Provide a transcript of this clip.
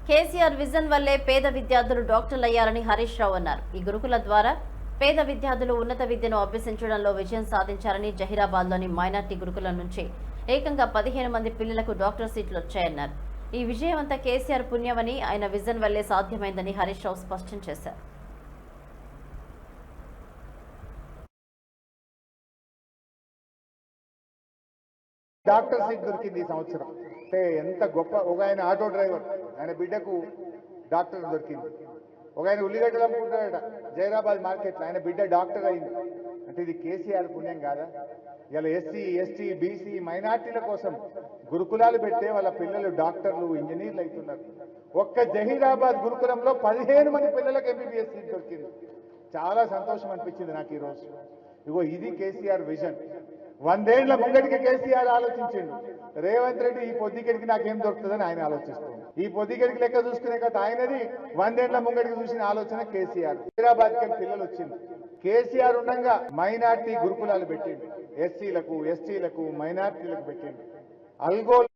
KCR vision వల్లే పేద విద్యార్థులు డాక్టర్లు అయ్యారని హరీష్ రావు అన్నారు. ఈ గురుకుల ద్వారా పేద విద్యార్థులు ఉన్నత విద్యను అభ్యసించడంలో విజయం సాధించారని జహీరాబాద్లోని మైనార్టీ గురుకులం నుంచి ఏకంగా 15 మంది పిల్లలకు డాక్టర్ సీట్లు వచ్చాయన్నారు. ఈ విజయం అంతా కేసీఆర్ పుణ్యమని, ఆయన విజన్ వల్లే సాధ్యమైందని హరీష్ రావు స్పష్టం చేశారు. డాక్టర్ సీట్ దొరికింది ఈ సంవత్సరం. అంటే ఎంత గొప్ప. ఒక ఆయన ఆటో డ్రైవర్, ఆయన బిడ్డకు డాక్టర్ దొరికింది. ఒక ఆయన ఉల్లిగడ్డలు అమ్ముకుంటాడట జైరాబాద్ మార్కెట్లో, ఆయన బిడ్డ డాక్టర్ అయింది. అంటే ఇది కేసీఆర్ పుణ్యం కాదా? ఇలా ఎస్సీ, ఎస్టీ, బీసీ, మైనార్టీల కోసం గురుకులాలు పెడితే వాళ్ళ పిల్లలు డాక్టర్లు, ఇంజనీర్లు అవుతున్నారు. ఒక్క జహీరాబాద్ గురుకులంలో 15 మంది పిల్లలకు ఎంబీబీఎస్ సీట్ దొరికింది. చాలా సంతోషం అనిపించింది నాకు ఈరోజు. ఇగో ఇది కేసీఆర్ విజన్. 100 ఏళ్ల ముంగడికి కేసీఆర్ ఆలోచించిండు. రేవంత్ రెడ్డి ఈ పొద్దుకెడికి నాకేం దొరుకుతుందని ఆయన ఆలోచిస్తుంది. ఈ పొద్దుకెడికి లెక్క చూసుకునే కదా ఆయనది. 100 ఏళ్ల ముంగడికి చూసిన ఆలోచన కేసీఆర్. హైదరాబాద్కి పిల్లలు వచ్చింది. కేసీఆర్ ఉండగా మైనార్టీ గురుకులాలు పెట్టిండు. ఎస్సీలకు, ఎస్టీలకు, మైనార్టీలకు పెట్టిండు. అల్గోల్